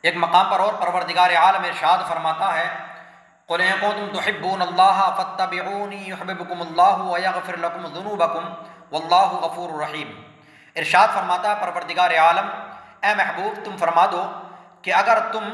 ایک مقام پر اور پروردگار عالم ارشاد فرماتا ہے قُلْ إِن كُنتُمْ تُحِبُّونَ اللَّهَ فَاتَّبِعُونِي يُحْبِبْكُمُ اللَّهُ وَيَغْفِرْ لَكُمْ ذُنُوبَكُمْ وَاللَّهُ غَفُورٌ رَحِيمٌ۔ ارشاد فرماتا ہے پروردگار عالم، اے محبوب تم فرما دو کہ اگر تم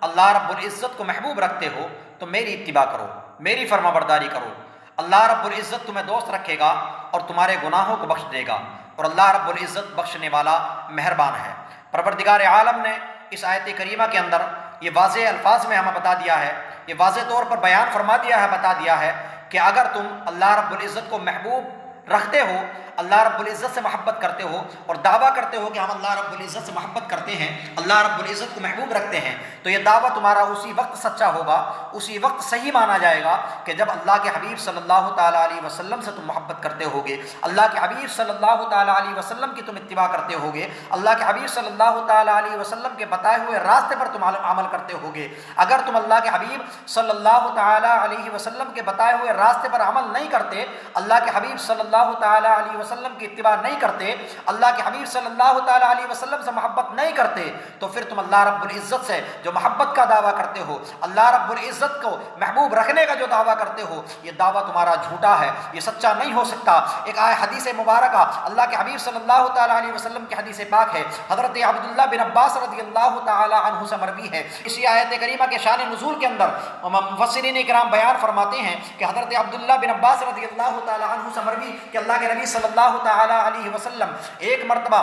اللہ رب العزت کو محبوب رکھتے ہو تو میری اتباع کرو، میری فرما برداری کرو۔ اللہ رب العزت تمہیں دوست رکھے گا اور تمہارے گناہوں کو بخش دے گا، اور اللہ رب العزت بخشنے والا مہربان ہے۔ پروردگار عالم نے اس آیت کریمہ کے اندر یہ واضح الفاظ میں ہمیں بتا دیا ہے، یہ واضح طور پر بیان فرما دیا ہے، بتا دیا ہے کہ اگر تم اللہ رب العزت کو محبوب رکھتے ہو، اللہ رب العزت سے محبت کرتے ہو اور دعویٰ کرتے ہو کہ ہم اللہ رب العزت سے محبت کرتے ہیں، اللہ رب العزت کو محبوب رکھتے ہیں، تو یہ دعویٰ تمہارا اسی وقت سچا ہوگا، اسی وقت صحیح مانا جائے گا کہ جب اللہ کے حبیب صلی اللہ تعالیٰ علیہ وسلم سے تم محبت کرتے ہوگے، اللہ کے حبیب صلی اللہ تعالیٰ علیہ وسلم کی تم اتباع کرتے ہوگے، اللہ کے حبیب صلی اللہ تعالیٰ علیہ وسلم کے بتائے ہوئے راستے پر تم عمل کرتے ہوگے۔ اگر تم اللہ کے حبیب صلی اللہ تعالیٰ علیہ وسلم کے بتائے ہوئے راستے پر عمل نہیں کرتے، اللہ کے حبیب صلی اللہ تعالیٰ علیہ وسلم کی اتباع نہیں کرتے، اللہ کے حبیب صلی اللہ تعالیٰ علیہ وسلم سے محبت نہیں کرتے، تو پھر تم اللہ رب العزت سے جو محبت کا دعویٰ کرتے ہو، اللہ رب العزت کو محبوب رکھنے کا جو دعویٰ کرتے ہو، یہ دعویٰ تمہارا جھوٹا ہے، یہ سچا نہیں ہو سکتا۔ ایک حدیث مبارکہ اللہ کے حبیب صلی اللہ تعالیٰ علیہ وسلم کی حدیث پاک ہے، حضرت عبداللہ بن عباس رضی اللہ تعالیٰ عنہ سے مروی ہے۔ اسی آیت کریمہ کے شان نزول کے اندر مفسرین اکرام بیان فرماتے ہیں کہ حضرت عبداللہ بن عباس رضی اللہ تعالیٰ عنہ سے مروی کہ اللہ کے نبی صلی اللہ تعالیٰ علیہ وسلم ایک مرتبہ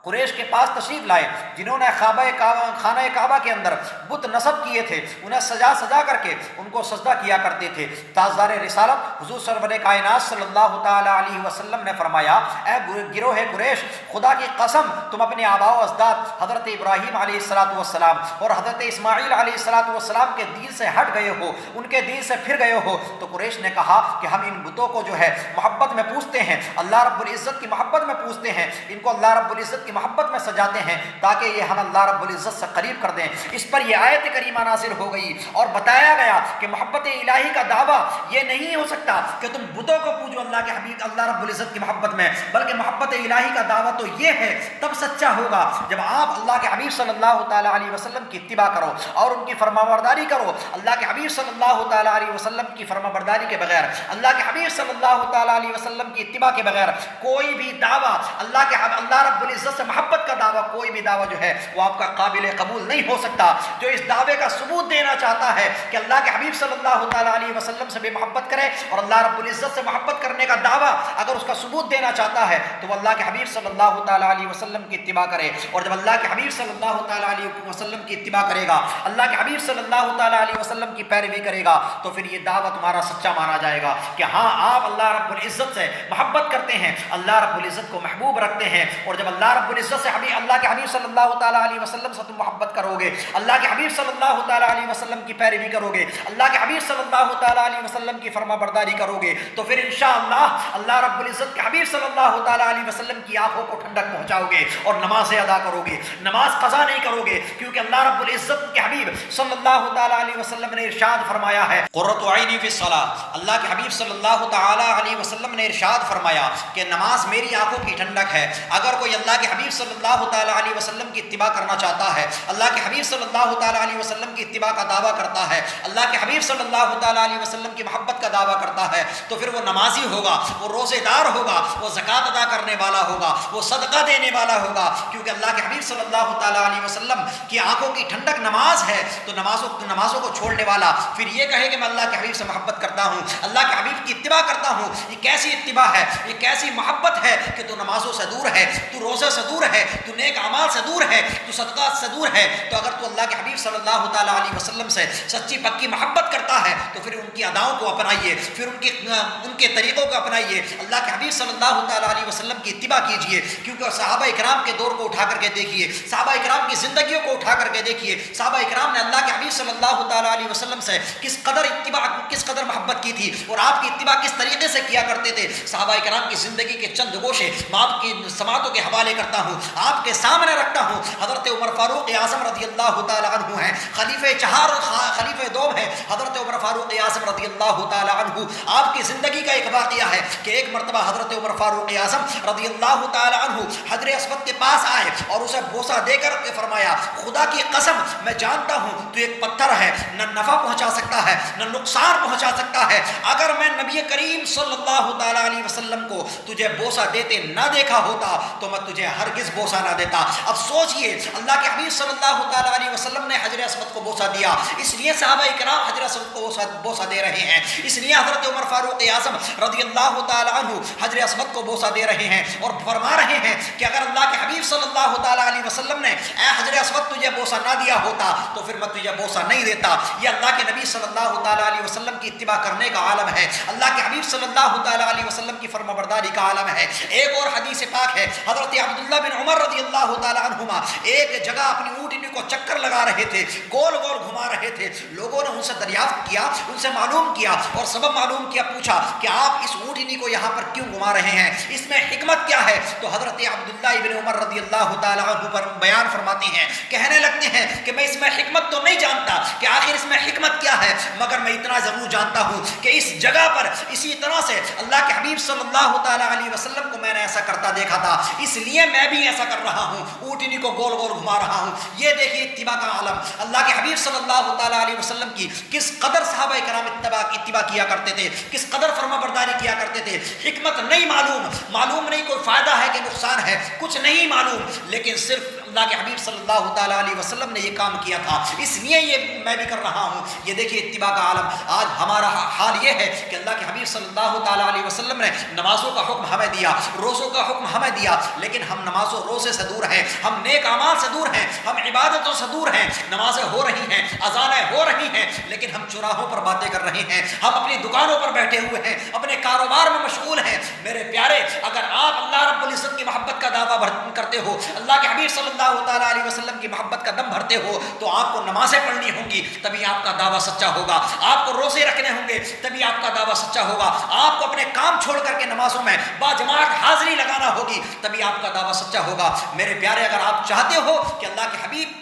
قریش کے پاس تشریف لائے، جنہوں نے خانہ کعبہ کے اندر بت نصب کیے تھے، انہیں سجا کر کے ان کو سجدہ کیا کرتے تھے۔ تاجدار رسالت حضور سرور کائنات صلی اللہ تعالیٰ علیہ وسلم نے فرمایا، اے گروہ قریش، خدا کی قسم تم اپنے آباء و اجداد حضرت ابراہیم علیہ السلام اور حضرت اسماعیل علیہ السلام کے دین سے ہٹ گئے ہو، ان کے دین سے پھر گئے ہو۔ تو قریش نے کہا کہ ہم ان بتوں کو جو ہے محبت میں پوجتے ہیں، اللہ رب العزت کی محبت میں پوجتے ہیں، ان کو اللہ رب العزت کی محبت میں سجاتے ہیں تاکہ یہ ہم اللہ رب العزت سے قریب کر دیں۔ اس پر یہ آیت کریمہ نازل ہو گئی اور بتایا گیا کہ محبت الہی کا دعویٰ یہ نہیں ہو سکتا کہ تم بتوں کو پوجو اللہ کے حبیب اللہ رب العزت کی محبت میں، بلکہ محبت الہی کا دعویٰ تو یہ ہے تب سچا ہوگا جب آپ اللہ کے حبیب صلی اللہ تعالیٰ علیہ وسلم کی اتباع کرو اور ان کی فرما برداری کرو۔ اللہ کے حبیب صلی اللہ تعالیٰ علیہ وسلم کی فرما برداری کے بغیر، اللہ کے حبیب صلی اللہ تعالیٰ علیہ وسلم کی اتباع کے بغیر کوئی بھی دعویٰ اللہ رب العزت سے محبت کا دعویٰ، کوئی بھی دعویٰ جو ہے وہ آپ کا قابل قبول نہیں ہو سکتا۔ جو اس دعوے کا ثبوت دینا چاہتا ہے کہ اللہ کے حبیب صلی اللہ تعالیٰ علیہ وسلم سے بھی محبت کرے اور اللہ رب العزت سے محبت کرنے کا دعویٰ اگر اس کا ثبوت دینا چاہتا ہے تو وہ اللہ کے حبیب صلی اللہ تعالیٰ علیہ وسلم کی اتباع کرے، اور جب اللہ کے حبیب صلی اللہ تعالیٰ علیہ وسلم کی اتباع کرے گا، اللہ کے حبیب صلی اللہ تعالیٰ علیہ وسلم کی پیروی کرے گا، تو پھر یہ دعویٰ تمہارا سچا مانا جائے گا کہ ہاں آپ اللہ رب العزت سے محبت کرتے ہیں، اللہ رب العزت کو محبوب رکھتے ہیں۔ اور جب اللہ رب العزت سے اللہ کے حبیب صلی اللہ تعالیٰ علیہ وسلم سے تم محبت کرو گے، اللہ کے حبیب صلی اللہ تعالیٰ علیہ وسلم کی پیروی کرو گے، اللہ کے حبیب صلی اللہ تعالیٰ علیہ وسلم کی فرما برداری کرو گے، تو پھر انشاءاللہ اللہ رب العزت کے حبیب صلی اللہ تعالیٰ علیہ وسلم کی آنکھوں کو ٹھنڈک پہنچاؤ گے اور نمازیں ادا کرو گے، نماز قضا نہیں کرو گے، کیونکہ اللہ رب العزت کے حبیب صلی اللہ تعالیٰ علیہ وسلم نے ارشاد فرمایا ہے قرۃ عینی فی الصلاۃ، اللہ کے حبیب صلی اللہ تعالیٰ علیہ وسلم نے ارشاد فرمایا کہ نماز میری آنکھوں کی ٹھنڈک ہے۔ اگر کوئی اللہ کے حبیب صلی اللہ تعالیٰ علیہ وسلم کی اتباع کرنا چاہتا ہے، اللہ کے حبیب صلی اللہ تعالیٰ علیہ وسلم کی اتباع کا دعویٰ کرتا ہے، اللہ کے حبیب صلی اللہ تعالیٰ علیہ وسلم کی محبت کا دعویٰ کرتا ہے، تو پھر وہ نمازی ہوگا، وہ روزے دار ہوگا، وہ زکوٰۃ ادا کرنے والا ہوگا، وہ صدقہ دینے والا ہوگا، کیونکہ اللہ کے حبیب صلی اللہ تعالیٰ علیہ وسلم کی آنکھوں کی ٹھنڈک نماز ہے۔ تو نمازوں کو چھوڑنے والا پھر یہ کہے کہ میں اللہ کے حبیب سے محبت کرتا ہوں، اللہ کے حبیب کی اتباع کرتا ہوں، یہ کیسی اتباع ہے، یہ کیسی محبت ہے کہ تو نمازوں سے دور ہے، تو روزے سے دور ہے، تو نیک اعمال سے دور ہے، تو صدقات سے دور ہے۔ تو اگر تو اللہ کے حبیب صلی اللہ تعالیٰ علیہ وسلم سے سچی پکی محبت کرتا ہے تو پھر ان کی اداؤں کو اپنائیے، پھر ان کے طریقوں کو اپنائیے، اللہ کے حبیب صلی اللہ تعالیٰ علیہ وسلم کی اتباع کیجیے، کیونکہ صحابہ اکرام کے دور کو اٹھا کر کے دیکھیے، صحابہ اکرام کی زندگیوں کو اٹھا کر کے دیکھیے، صحابہ اکرام نے اللہ کے حبیب صلی اللہ تعالیٰ علیہ وسلم سے کس قدر محبت کی تھی اور آپ کی اتباع کس طریقے سے کیا کرتے تھے۔ صحابہ اکرام کی زندگی کے چند گوشے میں آپ کی سماعتوں کے حوالے کرتا کرتا ہوں، آپ کے سامنے رکھتا ہوں۔ حضرت عمر فاروق اعظم رضی اللہ تعالی عنہ ہیں، خلیفہ چہار اور خلیفہ دوم ہیں حضرت عمر فاروق اعظم رضی اللہ تعالی عنہ۔ آپ کی زندگی کا ایک واقعہ ہے کہ ایک مرتبہ حضرت عمر فاروق اعظم رضی اللہ تعالی عنہ حجر اسود کے پاس آئے اور اسے بوسہ دے کر کے فرمایا، خدا کی قسم میں جانتا ہوں تو ایک پتھر ہے، نہ نفع پہنچا سکتا ہے نہ نقصان پہنچا سکتا ہے، اگر میں نبی کریم صلی اللہ تعالی علیہ وسلم کو تجھے بوسہ دیتے نہ دیکھا ہوتا تو میں تجھے ہرگز بوسہ نہ دیتا۔ اب سوچئے اللہ کے حبیب صلی اللہ تعالی علیہ وسلم نے حجر اسود کو بوسہ دیا، اس لیے صحابہ کرام حجر اسود کو بوسہ دے رہے ہیں، اس لیے حضرت عمر فاروق اعظم رضی اللہ تعالی عنہ حجر اسود کو بوسہ دے رہے ہیں اور فرما رہے ہیں کہ اگر اللہ کے حبیب صلی اللہ تعالی علیہ وسلم نے اے حجر اسود تجھے بوسہ نہ دیا ہوتا تو پھر میں تجھے بوسہ نہیں دیتا۔ یہ اللہ کے نبی صلی اللہ تعالی علیہ وسلم کی اتباع کرنے کا عالم ہے، اللہ کے حبیب صلی اللہ تعالی علیہ وسلم کی فرما برداری کا عالم ہے۔ ایک اور حدیث پاک ہے، حضرت عبداللہ بن عمر رضی اللہ تعالی عنہما ایک جگہ اپنی اونٹنی کو چکر لگا رہے تھے، گول گول گھما رہے تھے، لوگوں نے ان سے دریافت کیا، ان سے معلوم کیا اور سبب معلوم کیا، پوچھا کہ آپ اس اونٹنی کو یہاں پر کیوں گھما رہے ہیں، اس میں حکمت کیا ہے؟ تو حضرت عبداللہ بن عمر رضی اللہ تعالی عنہ پر بیان فرماتے ہیں، کہنے لگتے ہیں کہ میں اس میں حکمت تو نہیں جانتا کہ آخر اس میں حکمت کیا ہے، مگر میں اتنا ضرور جانتا ہوں کہ اس جگہ پر اسی طرح سے اللہ کے حبیب صلی اللہ تعالی علیہ وسلم کو میں نے ایسا کرتا دیکھا تھا، اس لیے میں بھی ایسا کر رہا ہوں، اونٹنی کو گول گول گھما رہا ہوں۔ یہ دیکھیے اتباع کا عالم، اللہ کے حبیب صلی اللہ تعالی علیہ وسلم کی کس قدر صحابہ کرام اتباع کیا کرتے تھے، کس قدر فرما برداری کیا کرتے تھے۔ حکمت نہیں معلوم نہیں کوئی فائدہ ہے کہ نقصان ہے، کچھ نہیں معلوم، لیکن صرف اللہ کے حبیب صلی اللہ تعالی علیہ وسلم نے یہ کام کیا تھا، اس لیے یہ میں بھی کر رہا ہوں۔ یہ دیکھیے اتباع کا عالم۔ آج ہمارا حال یہ ہے کہ اللہ کے حبیب صلی اللہ تعالی علیہ وسلم نے نمازوں کا حکم ہمیں دیا، روزوں کا حکم ہمیں دیا، لیکن ہم نماز و روزے سے دور ہیں، ہم نیک اعمال سے دور ہیں، ہم عبادتوں سے دور ہیں۔ نمازیں ہو رہی ہیں، اذانیں ہو رہی ہیں، لیکن ہم چوراہوں پر باتیں کر رہے ہیں، ہم اپنی دکانوں پر بیٹھے ہوئے ہیں، اپنے کاروبار میں مشغول ہیں۔ میرے پیارے، اگر آپ اللہ رب العزت کی محبت کا دعویٰ کرتے ہو، اللہ کے حبیب صلی اللہ تعالی علیہ وسلم کی محبت کا دم بھرتے ہو، تو آپ کو نمازیں پڑھنی ہوں گی، تبھی آپ کا دعویٰ سچا ہوگا، آپ کو روزے رکھنے ہوں گے، تبھی آپ کا دعویٰ سچا ہوگا، آپ کو اپنے کام چھوڑ کر کے نمازوں میں باجماعت حاضری لگانا ہوگی، تبھی آپ کا دعویٰ سچا ہوگا۔ میرے پیارے، اگر آپ چاہتے ہو کہ اللہ کے حبیب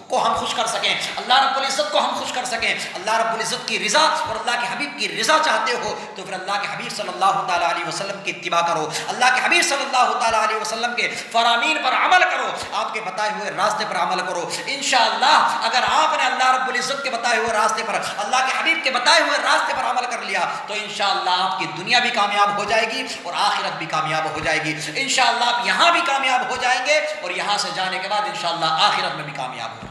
کو ہم خوش کر سکیں، اللہ رب العزت کو ہم خوش کر سکیں، اللہ رب العزت کی رضا اور اللہ کے حبیب کی رضا چاہتے ہو، تو پھر اللہ کے حبیب صلی اللہ تعالی علیہ وسلم کی اتباع کرو، اللہ کے حبیب صلی اللہ تعالی علیہ وسلم کے فرامین پر عمل کرو، آپ کے بتائے ہوئے راستے پر عمل کرو۔ انشاءاللہ اگر آپ نے اللہ رب العزت کے بتائے ہوئے راستے پر، اللہ کے حبیب کے بتائے ہوئے راستے پر عمل کر لیا، تو انشاءاللہ آپ کی دنیا بھی کامیاب ہو جائے گی اور آخرت بھی کامیاب ہو جائے گی۔ انشاءاللہ آپ یہاں بھی کامیاب ہو جائیں گے اور یہاں سے جانے کے بعد انشاءاللہ آخرت میں بھی کامیاب ہو جائیں گے۔